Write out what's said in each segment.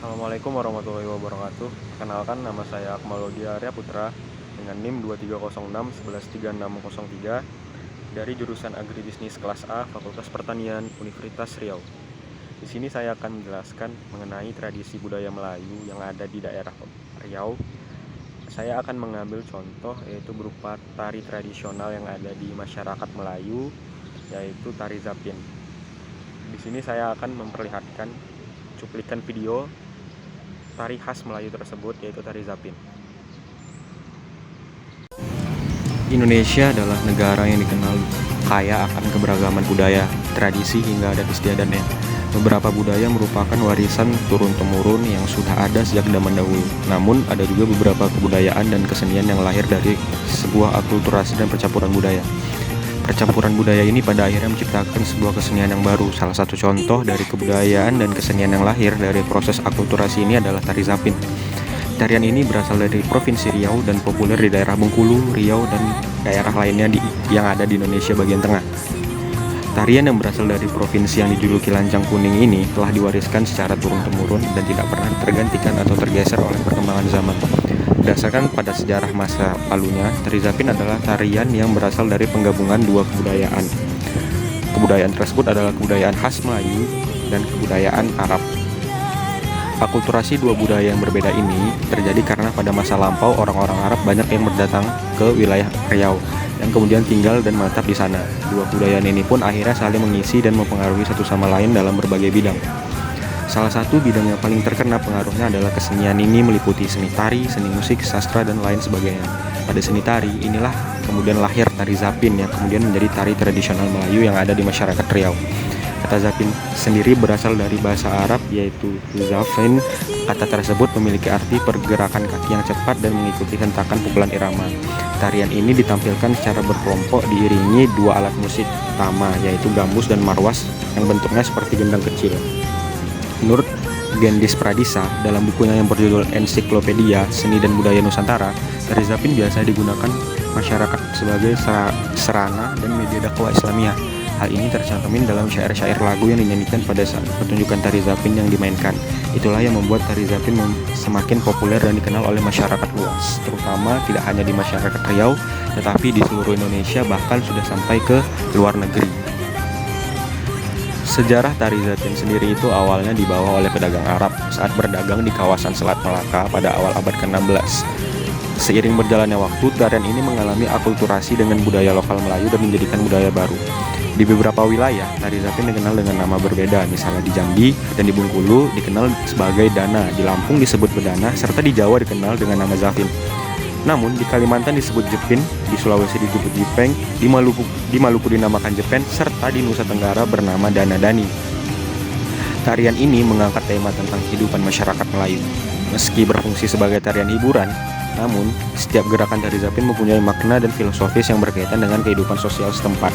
Assalamualaikum warahmatullahi wabarakatuh. Perkenalkan, nama saya Akmaludi Arya Putra dengan NIM 2306 dari jurusan Agribisnis kelas A Fakultas Pertanian Universitas Riau. Di sini saya akan menjelaskan mengenai tradisi budaya Melayu yang ada di daerah Riau. Saya akan mengambil contoh yaitu berupa tari tradisional yang ada di masyarakat Melayu, yaitu tari Zapin. Di sini saya akan memperlihatkan cuplikan video tari khas Melayu tersebut, yaitu tari Zapin. Indonesia adalah negara yang dikenal kaya akan keberagaman budaya, tradisi hingga adat istiadatnya. Beberapa budaya merupakan warisan turun-temurun yang sudah ada sejak zaman dahulu. Namun ada juga beberapa kebudayaan dan kesenian yang lahir dari sebuah akulturasi dan percampuran budaya. Percampuran budaya ini pada akhirnya menciptakan sebuah kesenian yang baru. Salah satu contoh dari kebudayaan dan kesenian yang lahir dari proses akulturasi ini adalah tari Zapin. Tarian ini berasal dari Provinsi Riau dan populer di daerah Bengkulu, Riau, dan daerah lainnya yang ada di Indonesia bagian tengah. Tarian yang berasal dari provinsi yang dijuluki Lancang Kuning ini telah diwariskan secara turun-temurun dan tidak pernah tergantikan atau tergeser oleh perkembangan zaman. Berdasarkan pada sejarah masa lalunya, tari Zapin adalah tarian yang berasal dari penggabungan dua kebudayaan. Kebudayaan tersebut adalah kebudayaan khas Melayu dan kebudayaan Arab. Akulturasi dua budaya yang berbeda ini terjadi karena pada masa lampau orang-orang Arab banyak yang berdatang ke wilayah Riau yang kemudian tinggal dan menetap di sana. Dua kebudayaan ini pun akhirnya saling mengisi dan mempengaruhi satu sama lain dalam berbagai bidang. Salah satu bidang yang paling terkena pengaruhnya adalah kesenian ini meliputi seni tari, seni musik, sastra, dan lain sebagainya. Pada seni tari, inilah kemudian lahir tari Zapin yang kemudian menjadi tari tradisional Melayu yang ada di masyarakat Riau. Kata Zapin sendiri berasal dari bahasa Arab yaitu Zafin. Kata tersebut memiliki arti pergerakan kaki yang cepat dan mengikuti hentakan pukulan irama. Tarian ini ditampilkan secara berkelompok diiringi dua alat musik utama yaitu gambus dan marwas yang bentuknya seperti gendang kecil. Menurut Gendis Pradisa, dalam bukunya yang berjudul Ensiklopedia Seni dan Budaya Nusantara, tari Zapin biasa digunakan masyarakat sebagai sarana dan media dakwah Islamiyah. Hal ini tercantumin dalam syair-syair lagu yang dinyanyikan pada saat pertunjukan tari Zapin yang dimainkan. Itulah yang membuat tari Zapin semakin populer dan dikenal oleh masyarakat luas, terutama tidak hanya di masyarakat Riau, tetapi di seluruh Indonesia, bahkan sudah sampai ke luar negeri. Sejarah tari Zapin sendiri itu awalnya dibawa oleh pedagang Arab saat berdagang di kawasan Selat Malaka pada awal abad ke-16. Seiring berjalannya waktu, tarian ini mengalami akulturasi dengan budaya lokal Melayu dan menjadikan budaya baru. Di beberapa wilayah, tari Zapin dikenal dengan nama berbeda, misalnya di Jambi dan di Bengkulu dikenal sebagai Dana, di Lampung disebut Bedana, serta di Jawa dikenal dengan nama Zapin. Namun, di Kalimantan disebut Jepin, di Sulawesi disebut Jipeng, di Maluku dinamakan Jepen, serta di Nusa Tenggara bernama Dana Dani. Tarian ini mengangkat tema tentang kehidupan masyarakat Melayu. Meski berfungsi sebagai tarian hiburan, namun setiap gerakan tari Zapin mempunyai makna dan filosofis yang berkaitan dengan kehidupan sosial setempat.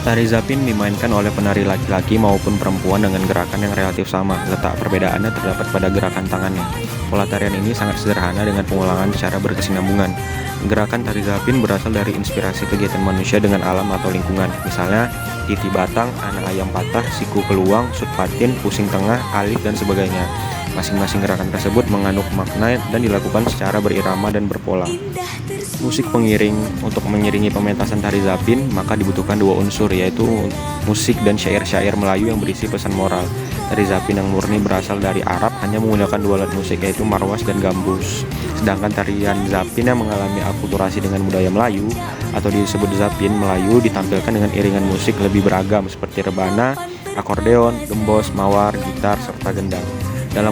Tari Zapin dimainkan oleh penari laki-laki maupun perempuan dengan gerakan yang relatif sama, letak perbedaannya terdapat pada gerakan tangannya. Pola tarian ini sangat sederhana dengan pengulangan secara berkesinambungan. Gerakan tari Zapin berasal dari inspirasi kegiatan manusia dengan alam atau lingkungan, misalnya titi batang, anak ayam patah, siku keluang, sut patin, pusing tengah, alif, dan sebagainya. Masing-masing gerakan tersebut mengandung makna dan dilakukan secara berirama dan berpola. Musik pengiring untuk mengiringi pementasan tari Zapin maka dibutuhkan dua unsur, yaitu musik dan syair-syair Melayu yang berisi pesan moral. Tari Zapin yang murni berasal dari Arab hanya menggunakan dua alat musik yaitu marwas dan gambus. Sedangkan tarian Zapin yang mengalami akulturasi dengan budaya Melayu atau disebut Zapin Melayu ditampilkan dengan iringan musik lebih beragam seperti rebana, akordeon, gembos, mawar, gitar, serta gendang. Dalam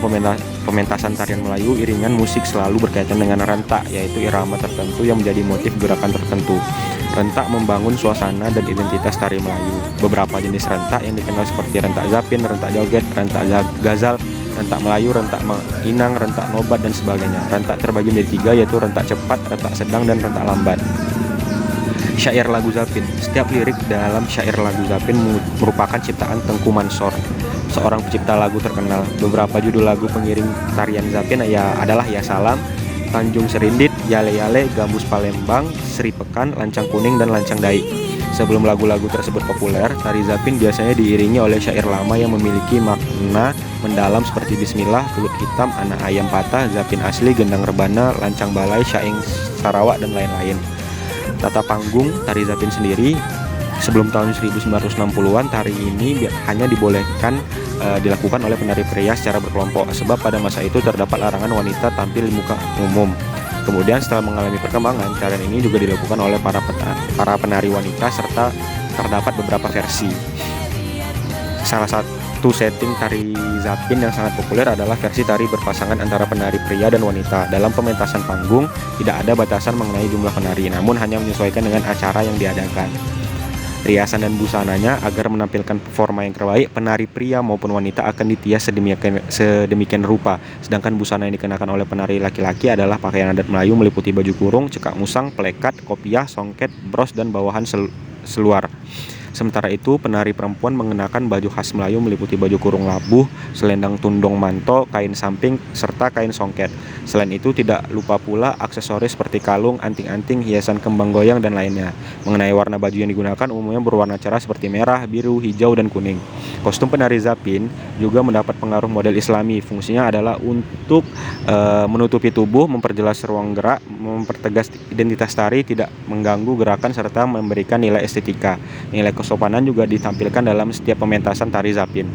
pementasan tarian Melayu, iringan musik selalu berkaitan dengan rentak, yaitu irama tertentu yang menjadi motif gerakan tertentu. Rentak membangun suasana dan identitas tari Melayu. Beberapa jenis rentak yang dikenal seperti rentak Zapin, rentak joget, rentak gazal, rentak Melayu, rentak inang, rentak nobat, dan sebagainya. Rentak terbagi menjadi tiga, yaitu rentak cepat, rentak sedang, dan rentak lambat. Syair lagu Zapin. Setiap lirik dalam syair lagu Zapin merupakan ciptaan Tengku Mansor, seorang pencipta lagu terkenal. Beberapa judul lagu pengiring tarian Zapin adalah Ya Salam, Tanjung Serindit, Yale Yale, Gambus Palembang, Sri Pekan, Lancang Kuning, dan Lancang Dai. Sebelum lagu-lagu tersebut populer, tari Zapin biasanya diiringi oleh syair lama yang memiliki makna mendalam seperti Bismillah, Pulut Hitam, Anak Ayam Patah, Zapin Asli, Gendang Rebana, Lancang Balai, Syaing Sarawak, dan lain-lain. Tata panggung tari Zapin sendiri, sebelum tahun 1960-an, tari ini hanya dibolehkan dilakukan oleh penari pria secara berkelompok, sebab pada masa itu terdapat larangan wanita tampil di muka umum. Kemudian setelah mengalami perkembangan, tarian ini juga dilakukan oleh para penari wanita serta terdapat beberapa versi. Salah satu setting tari Zapin yang sangat populer adalah versi tari berpasangan antara penari pria dan wanita. Dalam pementasan panggung, tidak ada batasan mengenai jumlah penari, namun hanya menyesuaikan dengan acara yang diadakan. Riasan dan busananya agar menampilkan performa yang terbaik, penari pria maupun wanita akan dihias sedemikian rupa. Sedangkan busana yang dikenakan oleh penari laki-laki adalah pakaian adat Melayu meliputi baju kurung, cekak musang, pelekat, kopiah, songket, bros, dan bawahan seluar. Sementara itu, penari perempuan mengenakan baju khas Melayu meliputi baju kurung labuh, selendang tundung manto, kain samping, serta kain songket. Selain itu, tidak lupa pula aksesoris seperti kalung, anting-anting, hiasan kembang goyang, dan lainnya. Mengenai warna baju yang digunakan umumnya berwarna cerah seperti merah, biru, hijau, dan kuning. Kostum penari Zapin juga mendapat pengaruh model Islami. Fungsinya adalah untuk menutupi tubuh, memperjelas ruang gerak, mempertegas identitas tari, tidak mengganggu gerakan, serta memberikan nilai estetika. Nilai kesopanan juga ditampilkan dalam setiap pementasan tari Zapin.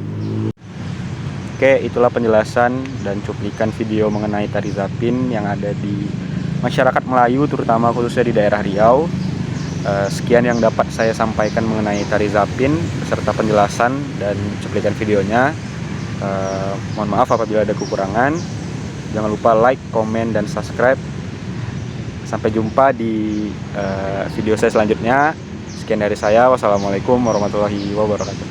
Oke, itulah penjelasan dan cuplikan video mengenai tari Zapin yang ada di masyarakat Melayu, terutama khususnya di daerah Riau. Sekian yang dapat saya sampaikan mengenai tari Zapin beserta penjelasan dan cuplikan videonya. Mohon maaf apabila ada kekurangan. Jangan lupa like, komen, dan subscribe. Sampai jumpa di video saya selanjutnya. Sekian dari saya. Wassalamualaikum warahmatullahi wabarakatuh.